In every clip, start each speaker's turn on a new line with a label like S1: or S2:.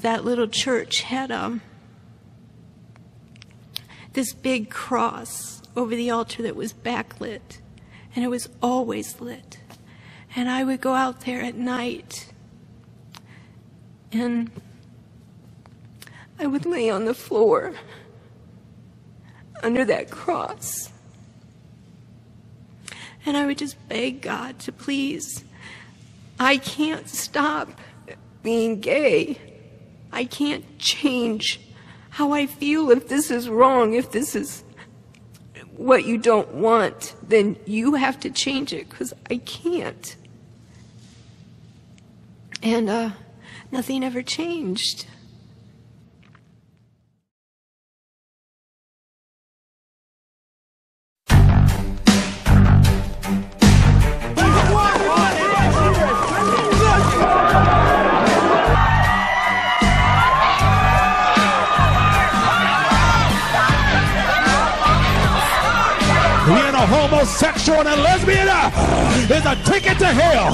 S1: that little church had this big cross over the altar that was backlit, and it was always lit. And I would go out there at night, and I would lay on the floor under that cross, and I would just beg God to please, I can't stop being gay. I can't change how I feel. If this is wrong, if this is what you don't want, then you have to change it, because I can't. And nothing ever changed.
S2: Being a homosexual and a lesbian is a ticket to hell.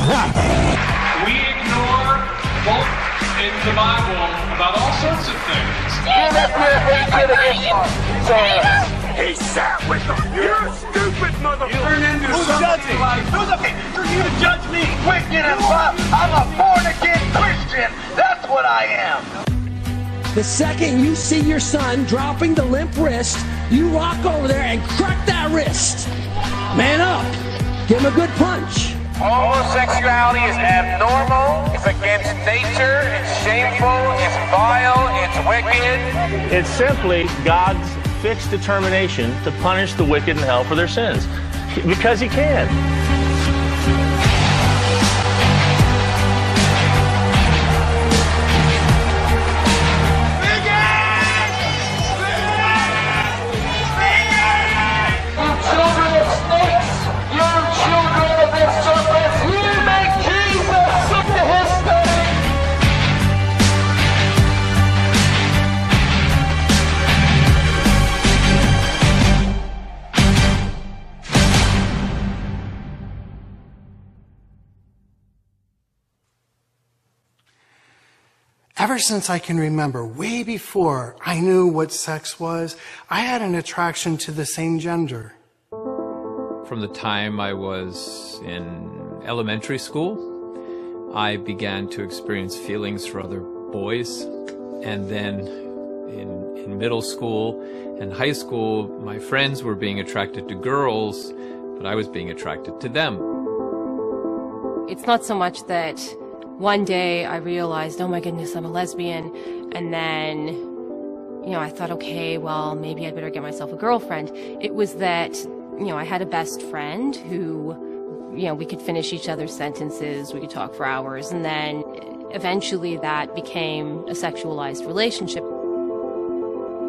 S3: We ignore both in the Bible about all sorts of things.
S4: He sat with them. You're a stupid motherfucker.
S3: You turn into
S4: Who's
S3: something
S4: judging?
S3: like...
S4: Who's okay for you to judge me? Wicked and love. I'm a born-again Christian. That's what I am.
S5: The second you see your son dropping the limp wrist, you walk over there and crack that wrist. Man up. Give him a good punch.
S6: Homosexuality is abnormal, it's against nature, it's shameful, it's vile, it's wicked.
S7: It's simply God's fixed determination to punish the wicked in hell for their sins. Because he can.
S8: Ever since I can remember, way before I knew what sex was, I had an attraction to the same gender.
S9: From the time I was in elementary school, I began to experience feelings for other boys. And then in middle school and high school, my friends were being attracted to girls, but I was being attracted to them.
S10: It's not so much that one day I realized, oh my goodness, I'm a lesbian. And then, I thought, okay, well, maybe I'd better get myself a girlfriend. It was that, I had a best friend who, we could finish each other's sentences, we could talk for hours, and then eventually that became a sexualized relationship.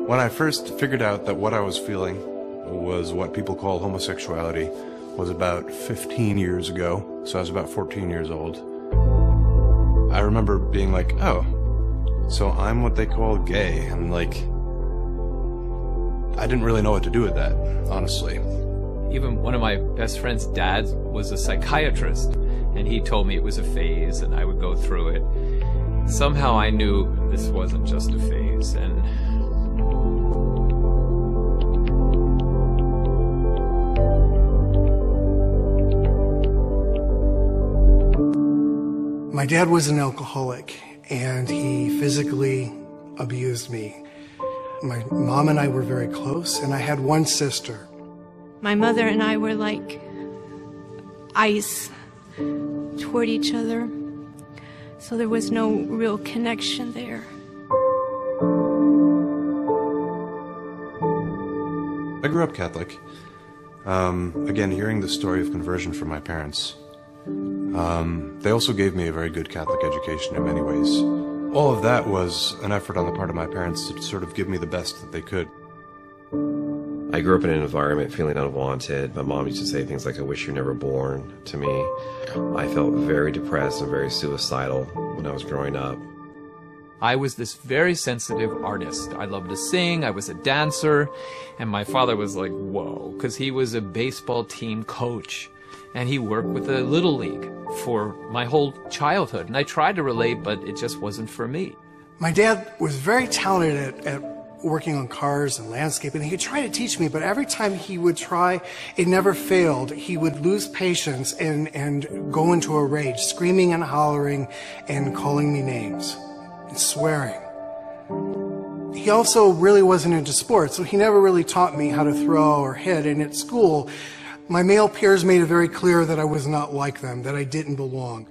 S11: When I first figured out that what I was feeling was what people call homosexuality was about 15 years ago, so I was about 14 years old. I remember being like, oh, so I'm what they call gay, and I didn't really know what to do with that, honestly.
S9: Even one of my best friend's dads was a psychiatrist, and he told me it was a phase and I would go through it. Somehow I knew this wasn't just a phase, and
S8: my dad was an alcoholic, and he physically abused me. My mom and I were very close, and I had one sister.
S1: My mother and I were like ice toward each other, so there was no real connection there.
S11: I grew up Catholic. Again, hearing the story of conversion from my parents, they also gave me a very good Catholic education in many ways. All of that was an effort on the part of my parents to sort of give me the best that they could.
S12: I grew up in an environment feeling unwanted. My mom used to say things like, I wish you were never born to me. I felt very depressed and very suicidal when I was growing up.
S9: I was this very sensitive artist. I loved to sing, I was a dancer, and my father was like, whoa, because he was a baseball team coach, and he worked with a little league for my whole childhood. And I tried to relate, but it just wasn't for me.
S8: My dad was very talented at working on cars and landscaping. He would try to teach me, but every time he would try, it never failed. He would lose patience and go into a rage, screaming and hollering and calling me names and swearing. He also really wasn't into sports, so he never really taught me how to throw or hit. And at school, my male peers made it very clear that I was not like them, that I didn't belong.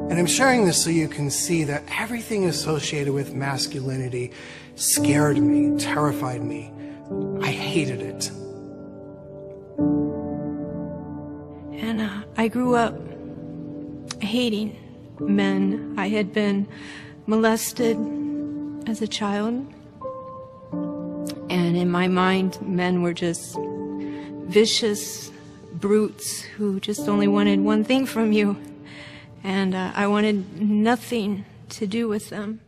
S8: And I'm sharing this so you can see that everything associated with masculinity scared me, terrified me. I hated it.
S1: And I grew up hating men. I had been molested as a child. And in my mind, men were just vicious brutes who just only wanted one thing from you. And I wanted nothing to do with them.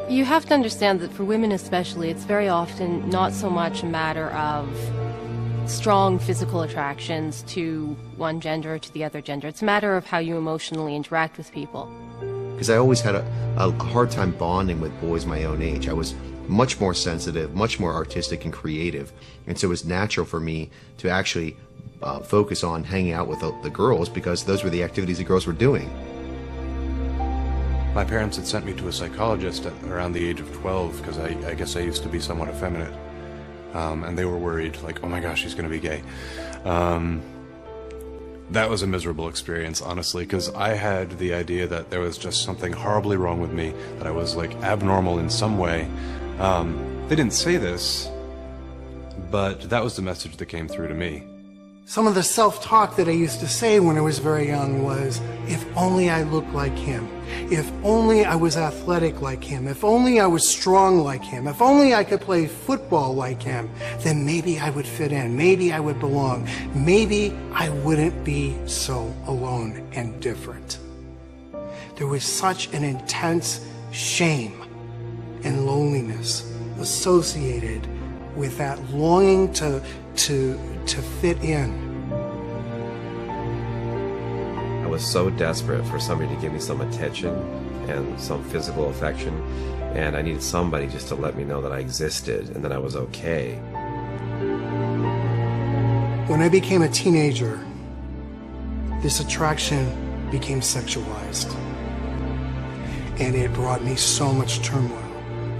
S10: You have to understand that for women especially, it's very often not so much a matter of strong physical attractions to one gender or to the other gender. It's a matter of how you emotionally interact with people.
S13: Because I always had a hard time bonding with boys my own age. I was much more sensitive, much more artistic and creative. And so it was natural for me to actually focus on hanging out with the girls because those were the activities the girls were doing.
S11: My parents had sent me to a psychologist at around the age of 12 because I guess I used to be somewhat effeminate. And they were worried, like, oh my gosh, he's going to be gay. That was a miserable experience, honestly, because I had the idea that there was just something horribly wrong with me, that I was, like, abnormal in some way. They didn't say this, but that was the message that came through to me.
S8: Some of the self-talk that I used to say when I was very young was, if only I looked like him, if only I was athletic like him, if only I was strong like him, if only I could play football like him, then maybe I would fit in, maybe I would belong, maybe I wouldn't be so alone and different. There was such an intense shame and loneliness associated with that longing to fit in.
S12: I was so desperate for somebody to give me some attention and some physical affection, and I needed somebody just to let me know that I existed and that I was okay.
S8: When I became a teenager, this attraction became sexualized, and it brought me so much turmoil.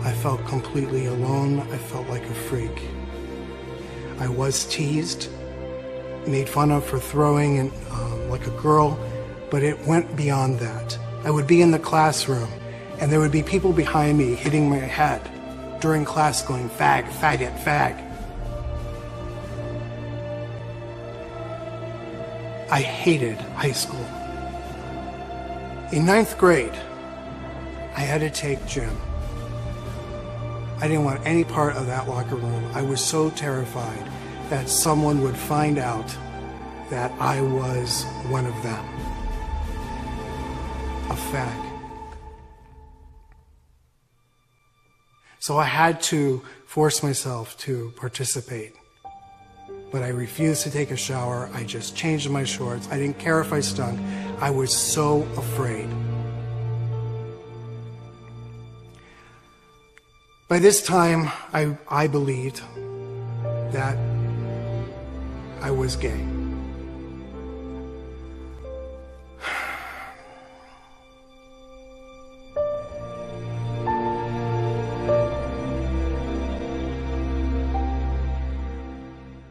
S8: I felt completely alone. I felt like a freak. I was teased, made fun of for throwing and like a girl, but it went beyond that. I would be in the classroom, and there would be people behind me hitting my head during class going, fag, faggot, fag. I hated high school. In 9th grade, I had to take gym. I didn't want any part of that locker room. I was so terrified that someone would find out that I was one of them. A fag. So I had to force myself to participate. But I refused to take a shower. I just changed my shorts. I didn't care if I stunk. I was so afraid. By this time, I believed that I was gay.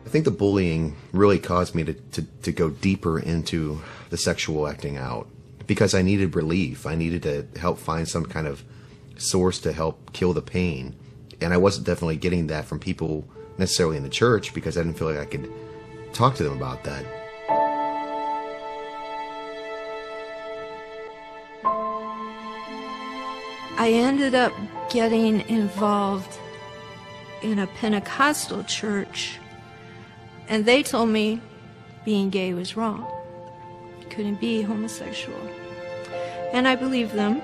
S13: I think the bullying really caused me to go deeper into the sexual acting out because I needed relief. I needed to help find some kind of source to help kill the pain. And I wasn't definitely getting that from people necessarily in the church because I didn't feel like I could talk to them about that.
S1: I ended up getting involved in a Pentecostal church, and they told me being gay was wrong. You couldn't be homosexual. And I believed them.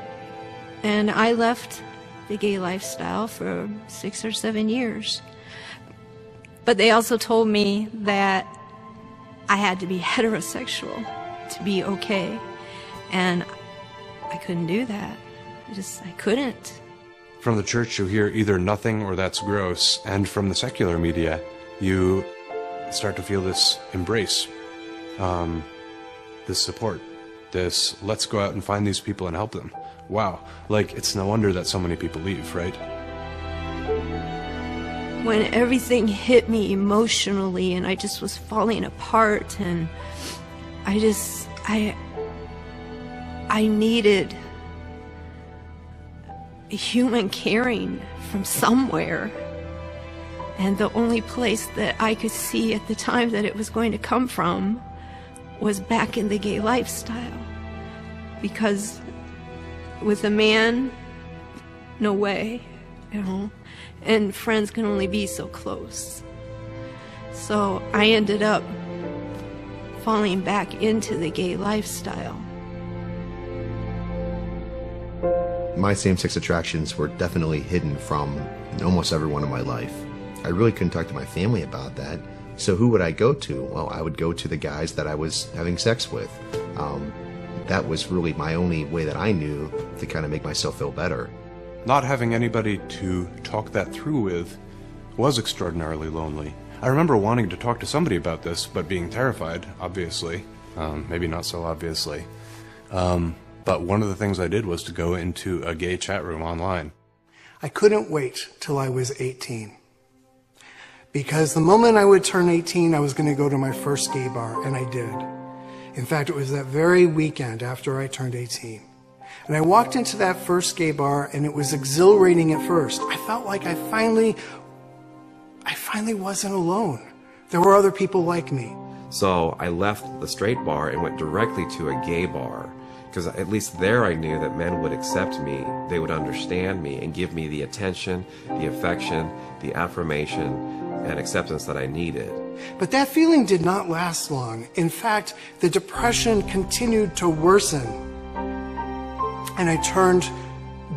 S1: And I left the gay lifestyle for 6 or 7 years. But they also told me that I had to be heterosexual. to be okay. And I couldn't do that. I couldn't.
S11: From the church, you hear either nothing or that's gross, and from the secular media, you start to feel this embrace, this support, this let's go out and find these people and help them. Wow, like it's no wonder that so many people leave, right?
S1: When everything hit me emotionally and I just was falling apart, and I needed human caring from somewhere. And the only place that I could see at the time that it was going to come from was back in the gay lifestyle. Because with a man, no way, you know, and friends can only be so close. So I ended up falling back into the gay lifestyle.
S13: My same-sex attractions were definitely hidden from almost everyone in my life. I really couldn't talk to my family about that. So who would I go to? Well, I would go to the guys that I was having sex with. That was really my only way that I knew to kind of make myself feel better.
S11: Not having anybody to talk that through with was extraordinarily lonely. I remember wanting to talk to somebody about this, but being terrified, obviously. Maybe not so obviously. But one of the things I did was to go into a gay chat room online.
S8: I couldn't wait till I was 18. Because the moment I would turn 18, I was going to go to my first gay bar, and I did. In fact, it was that very weekend after I turned 18. And I walked into that first gay bar, and it was exhilarating at first. I felt like I finally wasn't alone. There were other people like me.
S12: So I left the straight bar and went directly to a gay bar, because at least there I knew that men would accept me, they would understand me, and give me the attention, the affection, the affirmation, and acceptance that I needed.
S8: But that feeling did not last long. In fact, the depression continued to worsen. And I turned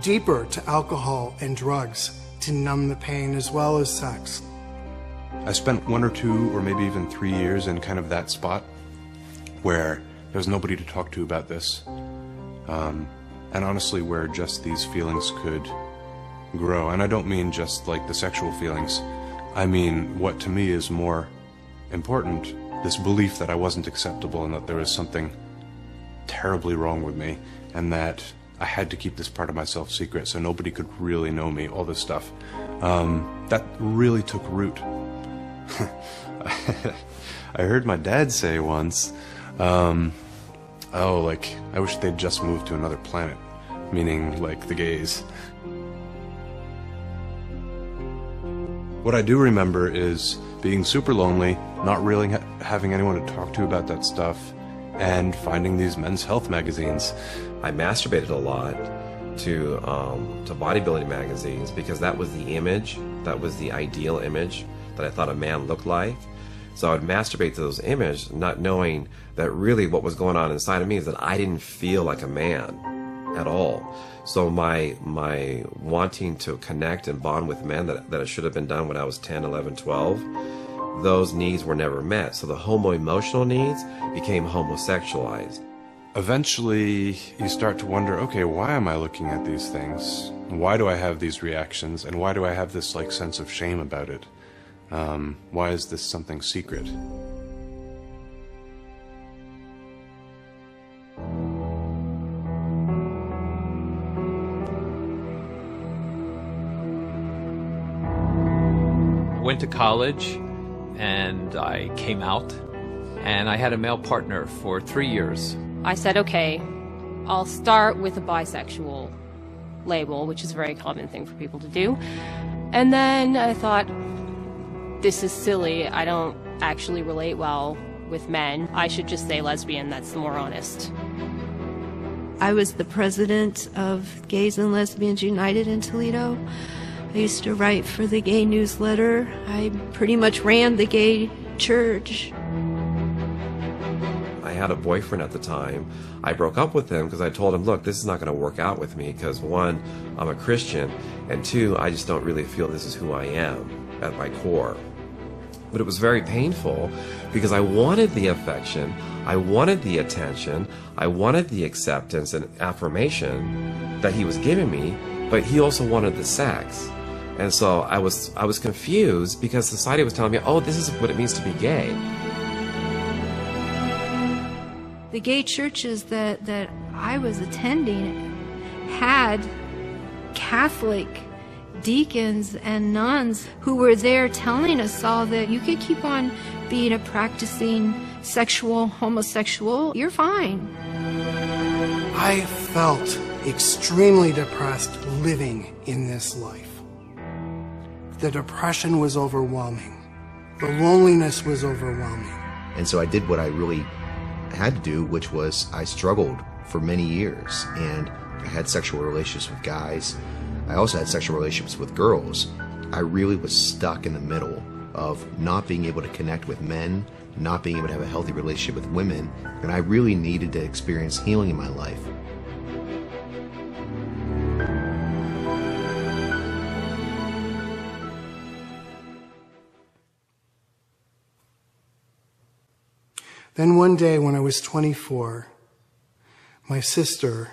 S8: deeper to alcohol and drugs to numb the pain, as well as sex.
S11: I spent 1 or 2 or maybe even 3 years in kind of that spot where there was nobody to talk to about this. And honestly, where just these feelings could grow. And I don't mean just like the sexual feelings. I mean, what to me is more important, this belief that I wasn't acceptable and that there was something terribly wrong with me, and that I had to keep this part of myself secret so nobody could really know me, all this stuff. That really took root. I heard my dad say once, oh, like, I wish they'd just moved to another planet, meaning, like, the gays. What I do remember is being super lonely, not really having anyone to talk to about that stuff, and finding these men's health magazines.
S12: I masturbated a lot to bodybuilding magazines because that was the image, that was the ideal image that I thought a man looked like. So I would masturbate to those images, not knowing that really what was going on inside of me is that I didn't feel like a man at all. So my wanting to connect and bond with men that it should have been done when I was 10, 11, 12, those needs were never met. So the homo-emotional needs became homosexualized.
S11: Eventually, you start to wonder, okay, why am I looking at these things? Why do I have these reactions? And why do I have this like sense of shame about it? Why is this something secret?
S9: Went to college and I came out, and I had a male partner for 3 years.
S10: I said, okay, I'll start with a bisexual label, which is a very common thing for people to do. And then I thought, this is silly. I don't actually relate well with men. I should just say lesbian. That's the more honest.
S1: I was the president of Gays and Lesbians United in Toledo. I used to write for the gay newsletter. I pretty much ran the gay church.
S12: I had a boyfriend at the time. I broke up with him because I told him, look, this is not going to work out with me because 1, I'm a Christian, and 2, I just don't really feel this is who I am at my core. But it was very painful because I wanted the affection, I wanted the attention, I wanted the acceptance and affirmation that he was giving me, but he also wanted the sex. And so I was confused because society was telling me, oh, this is what it means to be gay.
S14: The gay churches that I was attending had Catholic deacons and nuns who were there telling us all that you could keep on being a practicing sexual homosexual, you're fine.
S8: I felt extremely depressed living in this life. The depression was overwhelming. The loneliness was overwhelming.
S13: And so I did what I really had to do, which was I struggled for many years, and I had sexual relationships with guys. I also had sexual relationships with girls. I really was stuck in the middle of not being able to connect with men, not being able to have a healthy relationship with women, and I really needed to experience healing in my life.
S8: Then one day when I was 24, my sister,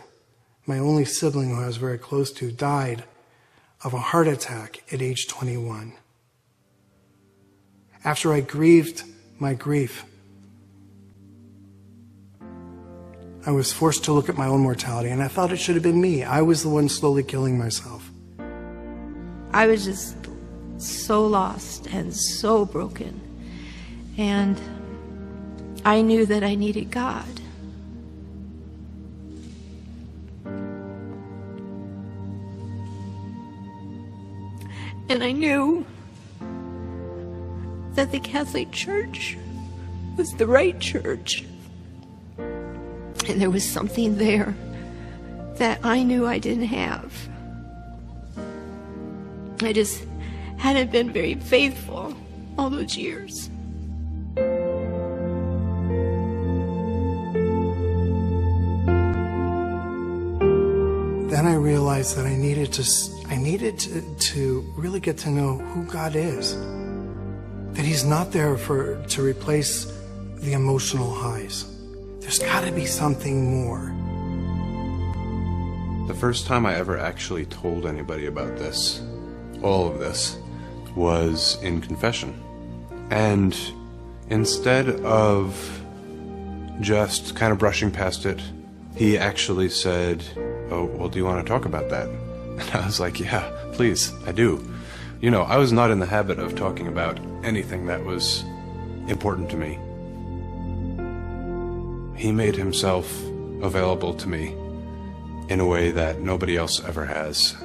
S8: my only sibling who I was very close to, died of a heart attack at age 21. After I grieved my grief, I was forced to look at my own mortality, and I thought it should have been me. I was the one slowly killing myself.
S1: I was just so lost and so broken. And I knew that I needed God. And I knew that the Catholic Church was the right church. And there was something there that I knew I didn't have. I just hadn't been very faithful all those years.
S8: Then I realized that I needed to really get to know who God is. That He's not there to replace the emotional highs. There's got to be something more.
S11: The first time I ever actually told anybody about this, all of this, was in confession. And instead of just kind of brushing past it, he actually said, "Oh, well, do you want to talk about that?" And I was like, "Yeah, please, I do." You know, I was not in the habit of talking about anything that was important to me. He made himself available to me in a way that nobody else ever has.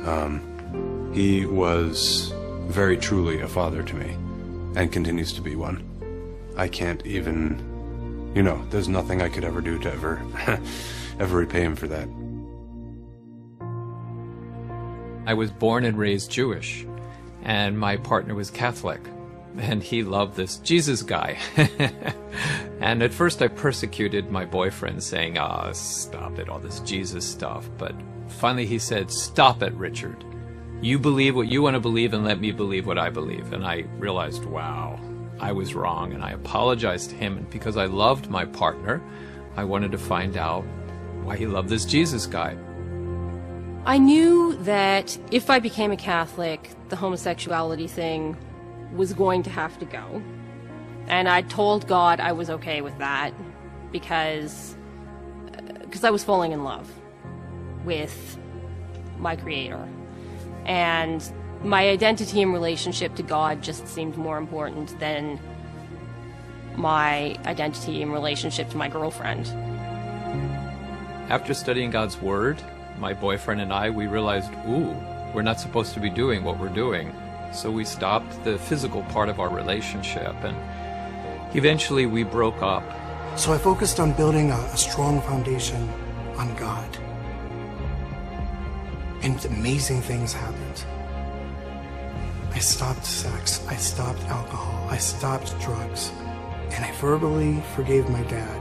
S11: He was very truly a father to me, and continues to be one. I can't even, you know, there's nothing I could ever do to ever repay him for that.
S9: I was born and raised Jewish, and my partner was Catholic, and he loved this Jesus guy. And at first I persecuted my boyfriend, saying, stop it, all this Jesus stuff. But finally he said, "Stop it, Richard. You believe what you want to believe and let me believe what I believe." And I realized, wow, I was wrong, and I apologized to him. And because I loved my partner, I wanted to find out why he loved this Jesus guy.
S10: I knew that if I became a Catholic, the homosexuality thing was going to have to go. And I told God I was okay with that because I was falling in love with my Creator. And my identity and relationship to God just seemed more important than my identity and relationship to my girlfriend.
S9: After studying God's Word, my boyfriend and I, we realized, we're not supposed to be doing what we're doing. So we stopped the physical part of our relationship, and eventually we broke up.
S8: So I focused on building a strong foundation on God. And amazing things happened. I stopped sex, I stopped alcohol, I stopped drugs, and I verbally forgave my dad.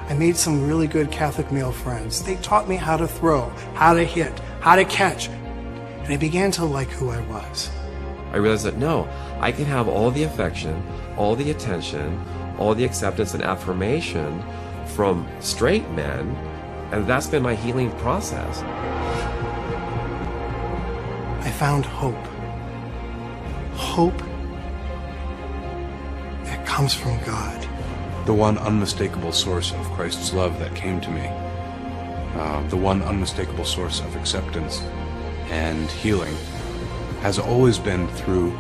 S8: I made some really good Catholic male friends. They taught me how to throw, how to hit, how to catch, and I began to like who I was.
S12: I realized that no, I can have all the affection, all the attention, all the acceptance and affirmation from straight men, and that's been my healing process.
S8: I found hope. Hope that comes from God.
S11: The one unmistakable source of Christ's love that came to me. The one unmistakable source of acceptance and healing has always been through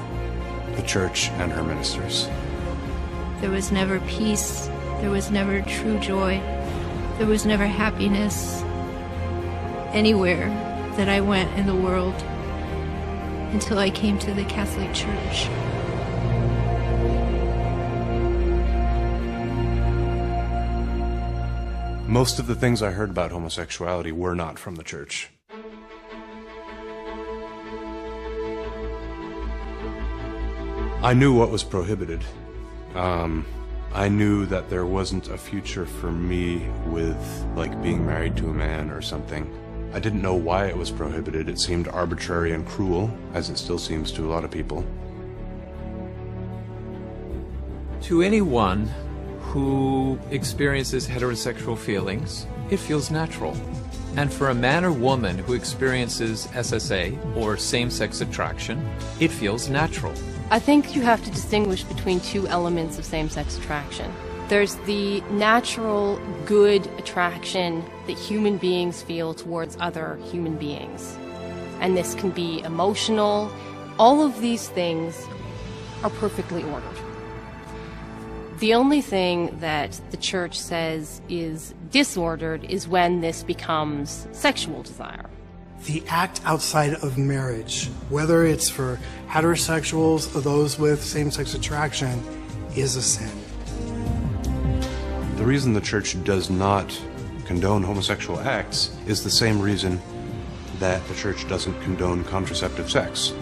S11: the church and her ministers.
S14: There was never peace. There was never true joy. There was never happiness anywhere that I went in the world until I came to the Catholic Church.
S11: Most of the things I heard about homosexuality were not from the church. I knew what was prohibited. I knew that there wasn't a future for me with, like, being married to a man or something. I didn't know why it was prohibited. It seemed arbitrary and cruel, as it still seems to a lot of people.
S9: To anyone who experiences heterosexual feelings, it feels natural. And for a man or woman who experiences SSA, or same-sex attraction, it feels natural.
S10: I think you have to distinguish between two elements of same-sex attraction. There's the natural, good attraction that human beings feel towards other human beings. And this can be emotional. All of these things are perfectly ordered. The only thing that the church says is disordered is when this becomes sexual desire.
S8: The act outside of marriage, whether it's for heterosexuals or those with same-sex attraction, is a sin.
S11: The reason the church does not condone homosexual acts is the same reason that the church doesn't condone contraceptive sex.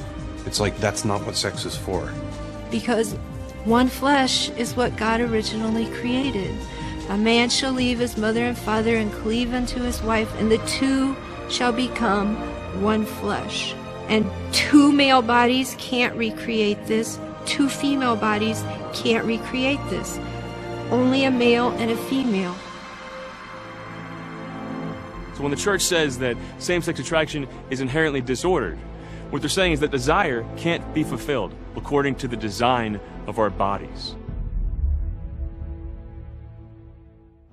S11: It's like that's not what sex is for.
S14: Because one flesh is what God originally created. A man shall leave his mother and father and cleave unto his wife, and the two shall become one flesh. And two male bodies can't recreate this. Two female bodies can't recreate this. Only a male and a female.
S15: So when the church says that same-sex attraction is inherently disordered, what they're saying is that desire can't be fulfilled according to the design of our bodies.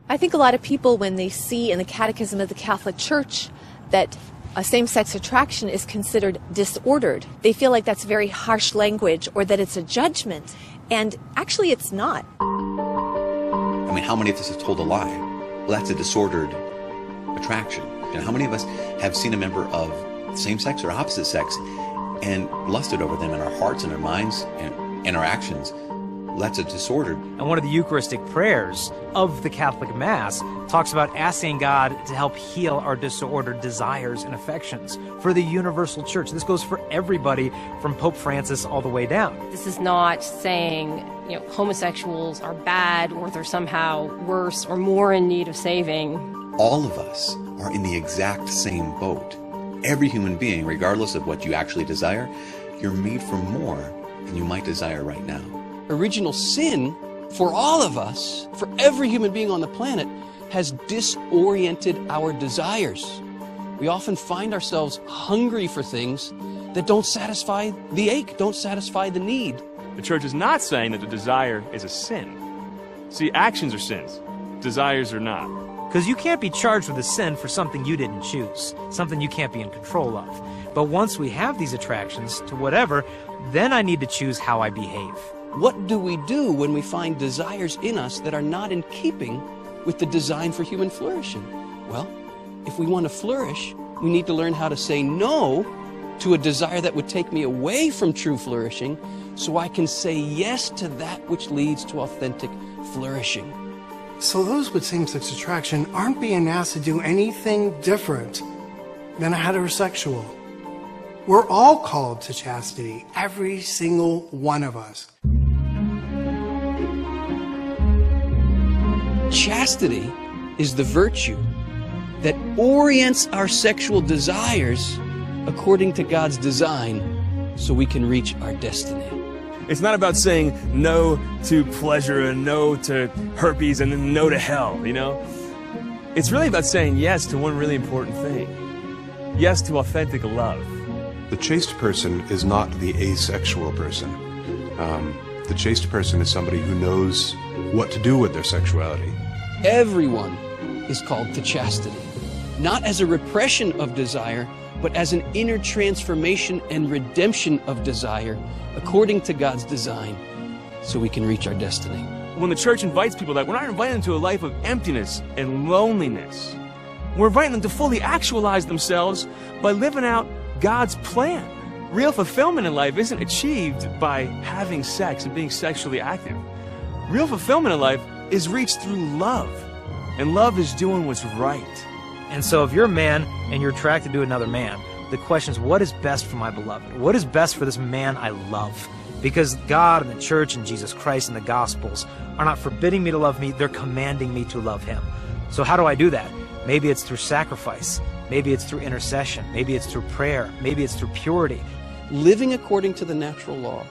S16: I think a lot of people, when they see in the Catechism of the Catholic Church that a same-sex attraction is considered disordered, they feel like that's very harsh language or that it's a judgment. And actually it's not.
S17: I mean, how many of us have told a lie? Well, that's a disordered attraction. You know, how many of us have seen a member of same-sex or opposite sex and lusted over them in our hearts and our minds and in our actions? That's a disordered.
S18: And one of the Eucharistic prayers of the Catholic Mass talks about asking God to help heal our disordered desires and affections for the universal church. This goes for everybody from Pope Francis all the way down.
S10: This is not saying, you know, homosexuals are bad or they're somehow worse or more in need of saving.
S17: All of us are in the exact same boat. Every human being, regardless of what you actually desire, you're made for more than you might desire right now.
S19: Original sin, for all of us, for every human being on the planet, has disoriented our desires. We often find ourselves hungry for things that don't satisfy the ache, don't satisfy the need.
S15: The church is not saying that the desire is a sin. See, actions are sins. Desires are not.
S18: Because you can't be charged with a sin for something you didn't choose, something you can't be in control of. But once we have these attractions to whatever, then I need to choose how I behave.
S19: What do we do when we find desires in us that are not in keeping with the design for human flourishing? Well, if we want to flourish, we need to learn how to say no to a desire that would take me away from true flourishing so I can say yes to that which leads to authentic flourishing.
S8: So those with same-sex attraction aren't being asked to do anything different than a heterosexual. We're all called to chastity, every single one of us.
S19: Chastity is the virtue that orients our sexual desires according to God's design so we can reach our destiny.
S15: It's not about saying no to pleasure and no to herpes and then no to hell, you know? It's really about saying yes to one really important thing. Yes to authentic love.
S11: The chaste person is not the asexual person. The chaste person is somebody who knows what to do with their sexuality.
S19: Everyone is called to chastity, not as a repression of desire, but as an inner transformation and redemption of desire according to God's design, so we can reach our destiny.
S15: When the church invites people, that we're not inviting them to a life of emptiness and loneliness. We're inviting them to fully actualize themselves by living out God's plan. Real fulfillment in life isn't achieved by having sex and being sexually active. Real fulfillment in life is reached through love, and love is doing what's right.
S18: And so if you're a man and you're attracted to another man, the question is, what is best for my beloved? What is best for this man I love? Because God and the church and Jesus Christ and the Gospels are not forbidding me to love me, they're commanding me to love him. So how do I do that? Maybe it's through sacrifice. Maybe it's through intercession. Maybe it's through prayer. Maybe it's through purity.
S19: Living according to the natural law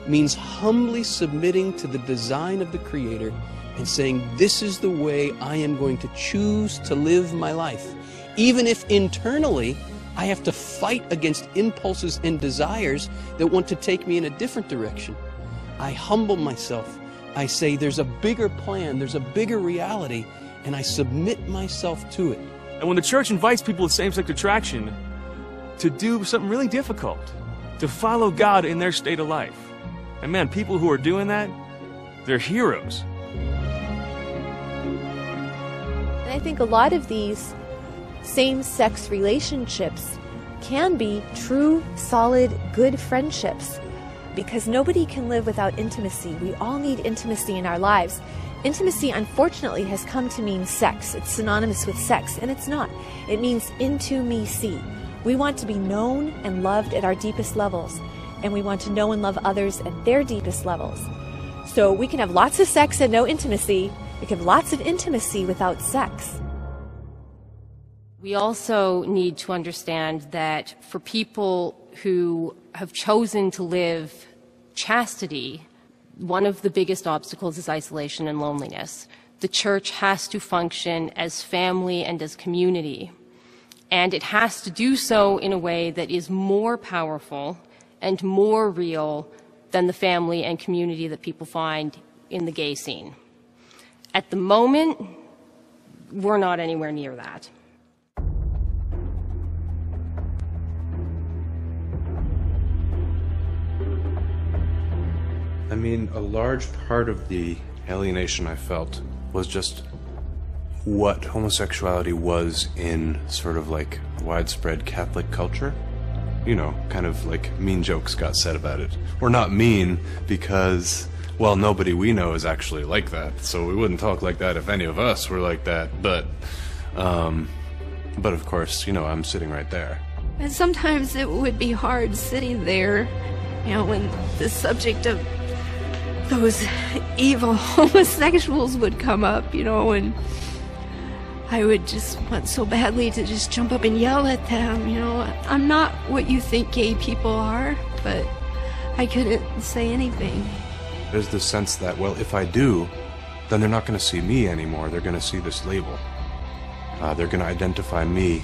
S19: means humbly submitting to the design of the Creator and saying, this is the way I am going to choose to live my life. Even if internally I have to fight against impulses and desires that want to take me in a different direction. I humble myself. I say there's a bigger plan, there's a bigger reality, and I submit myself to it.
S15: And when the church invites people with same-sex attraction to do something really difficult, to follow God in their state of life, and man, people who are doing that, they're heroes.
S16: And I think a lot of these same-sex relationships can be true, solid, good friendships, because nobody can live without intimacy. We all need intimacy in our lives. Intimacy, unfortunately, has come to mean sex. It's synonymous with sex, and it's not. It means into-me-see. We want to be known and loved at our deepest levels, and we want to know and love others at their deepest levels. So we can have lots of sex and no intimacy. We can have lots of intimacy without sex.
S10: We also need to understand that for people who have chosen to live chastity, one of the biggest obstacles is isolation and loneliness. The church has to function as family and as community, and it has to do so in a way that is more powerful and more real than the family and community that people find in the gay scene. At the moment, we're not anywhere near that.
S11: I mean, a large part of the alienation I felt was just what homosexuality was in sort of like widespread Catholic culture. You know, kind of like mean jokes got said about it. Or not mean because, well, nobody we know is actually like that, so we wouldn't talk like that if any of us were like that, but of course, you know, I'm sitting right there.
S1: And sometimes it would be hard sitting there, you know, when the subject of those evil homosexuals would come up, you know, and I would just want so badly to just jump up and yell at them, you know. I'm not what you think gay people are, but I couldn't say anything.
S11: There's this sense that, well, if I do, then they're not going to see me anymore. They're going to see this label. They're going to identify me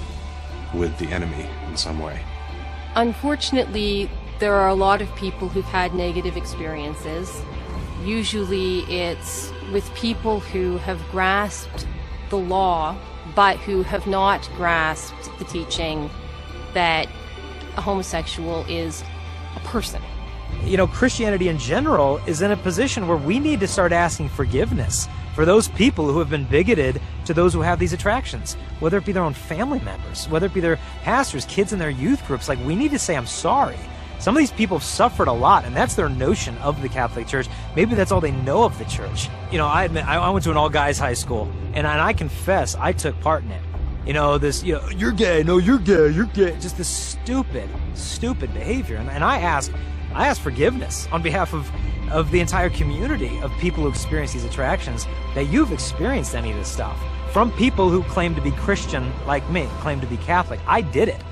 S11: with the enemy in some way.
S10: Unfortunately, there are a lot of people who've had negative experiences. Usually it's with people who have grasped the law, but who have not grasped the teaching that a homosexual is a person.
S18: You know, Christianity in general is in a position where we need to start asking forgiveness for those people who have been bigoted to those who have these attractions, whether it be their own family members, whether it be their pastors, kids in their youth groups. Like, we need to say, I'm sorry. Some of these people have suffered a lot, and that's their notion of the Catholic Church. Maybe that's all they know of the church. You know, I admit, I went to an all-guys high school, and I confess I took part in it. You know, this, you know, you're gay, no, you're gay, you're gay. Just this stupid behavior. And I ask forgiveness on behalf of the entire community of people who experience these attractions, that you've experienced any of this stuff. From people who claim to be Christian like me, claim to be Catholic. I did it.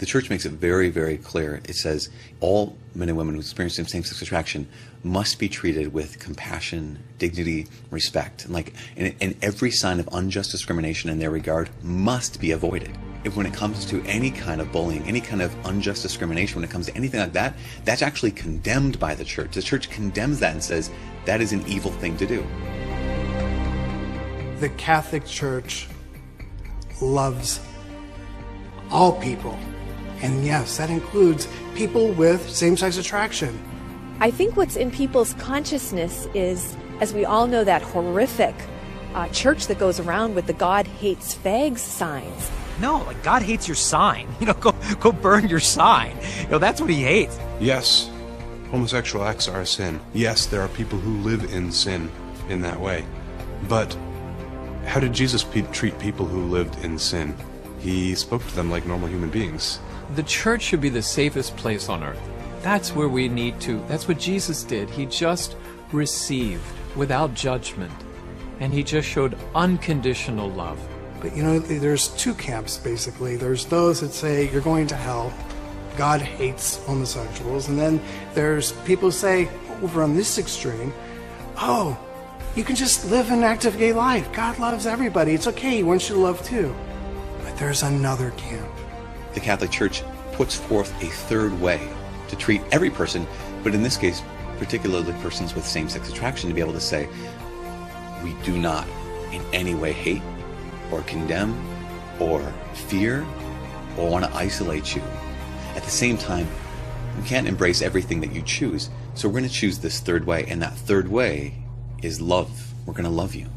S17: The church makes it very, very clear. It says all men and women who experience same-sex attraction must be treated with compassion, dignity, respect. And every sign of unjust discrimination in their regard must be avoided. If when it comes to any kind of bullying, any kind of unjust discrimination, when it comes to anything like that, that's actually condemned by the church. The church condemns that and says that is an evil thing to do.
S8: The Catholic Church loves all people. And yes, that includes people with same-sex attraction.
S16: I think what's in people's consciousness is, as we all know, that horrific church that goes around with the God hates fags signs.
S18: No, like God hates your sign. Go burn your sign. That's what he hates.
S11: Yes, homosexual acts are a sin. Yes, there are people who live in sin in that way. But how did Jesus treat people who lived in sin? He spoke to them like normal human beings.
S9: The church should be the safest place on earth. That's where we need to. That's what Jesus did. He just received without judgment. And he just showed unconditional love.
S8: But there's two camps basically. There's those that say you're going to hell. God hates homosexuals. And then there's people who say, over on this extreme, oh, you can just live an active gay life. God loves everybody. It's okay. He wants you to love too. But there's another camp.
S17: The Catholic Church puts forth a third way to treat every person, but in this case, particularly persons with same-sex attraction, to be able to say, we do not in any way hate or condemn or fear or want to isolate you. At the same time, we can't embrace everything that you choose, so we're going to choose this third way, and that third way is love. We're going to love you.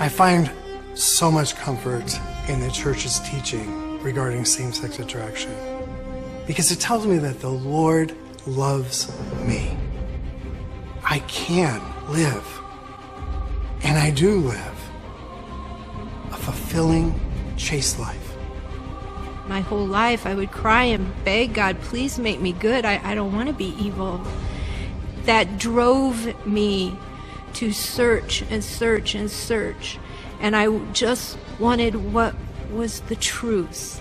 S8: I find so much comfort in the church's teaching regarding same-sex attraction because it tells me that the Lord loves me. I can live, and I do live, a fulfilling, chaste life.
S14: My whole life I would cry and beg God, please make me good. I don't want to be evil. That drove me to search and search and search. And I just wanted what was the truth.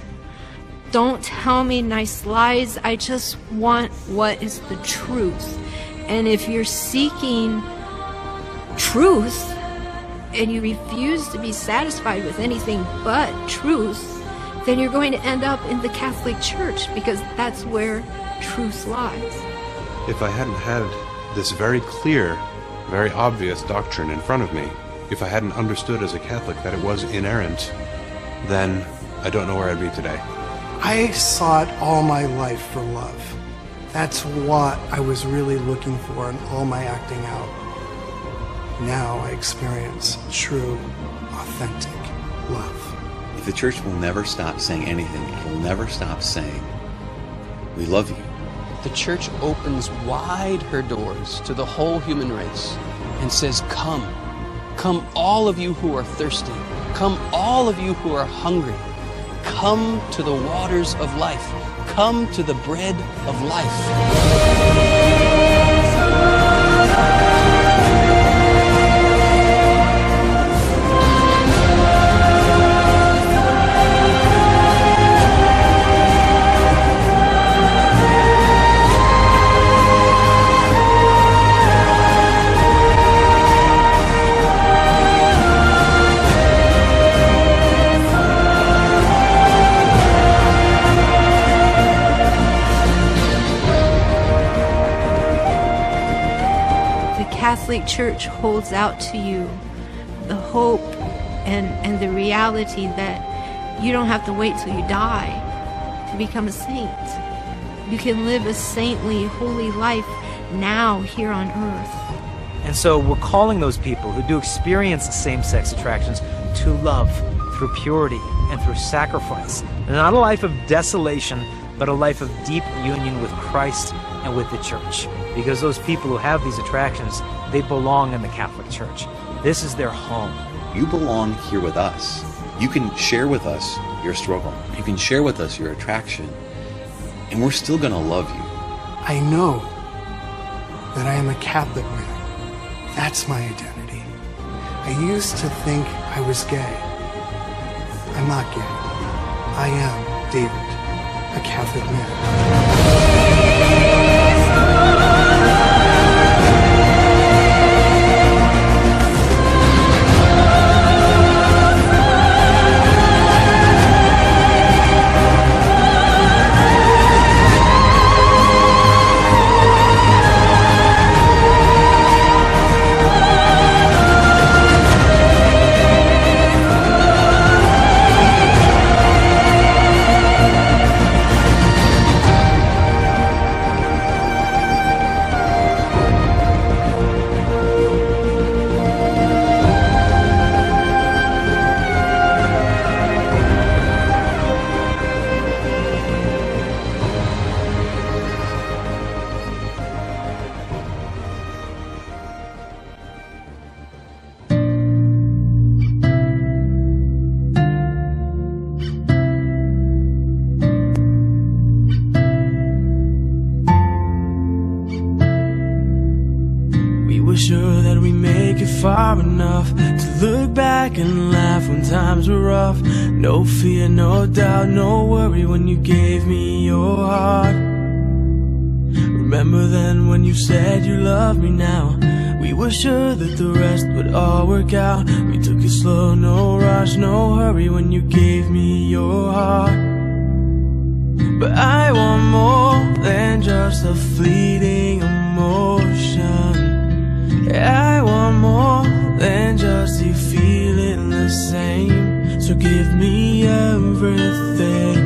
S14: Don't tell me nice lies. I just want what is the truth. And if you're seeking truth and you refuse to be satisfied with anything but truth, then you're going to end up in the Catholic Church because that's where truth lies.
S11: If I hadn't had this very clear, very obvious doctrine in front of me, if I hadn't understood as a Catholic that it was inerrant, then I don't know where I'd be today.
S8: I sought all my life for love. That's what I was really looking for in all my acting out. Now I experience true, authentic love.
S17: If the church will never stop saying anything, it will never stop saying, we love you.
S19: The church opens wide her doors to the whole human race and says, come. Come all of you who are thirsty. Come all of you who are hungry. Come to the waters of life. Come to the bread of life.
S14: Catholic Church holds out to you the hope and the reality that you don't have to wait till you die to become a saint. You can live a saintly, holy life now here on earth.
S18: And so we're calling those people who do experience same-sex attractions to love through purity and through sacrifice. And not a life of desolation, but a life of deep union with Christ and with the church. Because those people who have these attractions, they belong in the Catholic Church. This is their home.
S17: You belong here with us. You can share with us your struggle. You can share with us your attraction. And we're still going to love you.
S8: I know that I am a Catholic man. That's my identity. I used to think I was gay. I'm not gay. I am David, a Catholic man.
S20: Sure that we make it far enough to look back and laugh when times were rough. No fear, no doubt, no worry when you gave me your heart. Remember then when you said you loved me now. We were sure that the rest would all work out. We took it slow, no rush, no hurry when you gave me your heart. But I want more than just a fleeting emotion. I want more than just you feeling the same. So give me everything,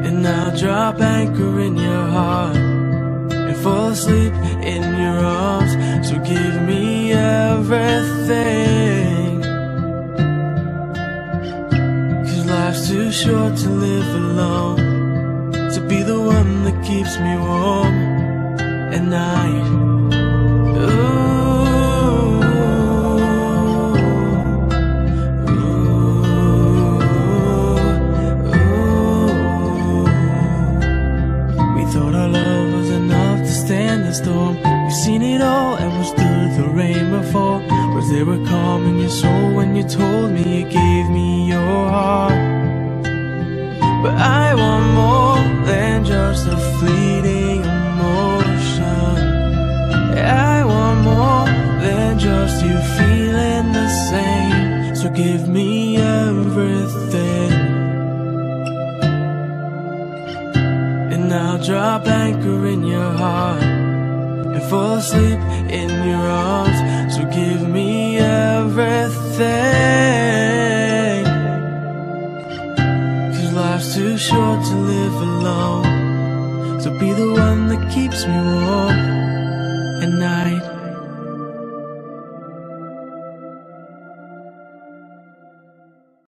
S20: and I'll drop anchor in your heart and fall asleep in your arms. So give me everything, 'cause life's too short to live alone. To be the one that keeps me warm at night. We thought our love was enough to stand the storm. We've seen it all and we stood the rain before. Was there a calm in your soul when you told me you gave me your heart? But I want more than just a fleeting emotion. I want more than just you feeling the same. So give me everything, and I'll drop anchor in your heart and fall asleep in your arms. So give me everything, 'cause life's too short to live alone. So be the one that keeps me warm at night.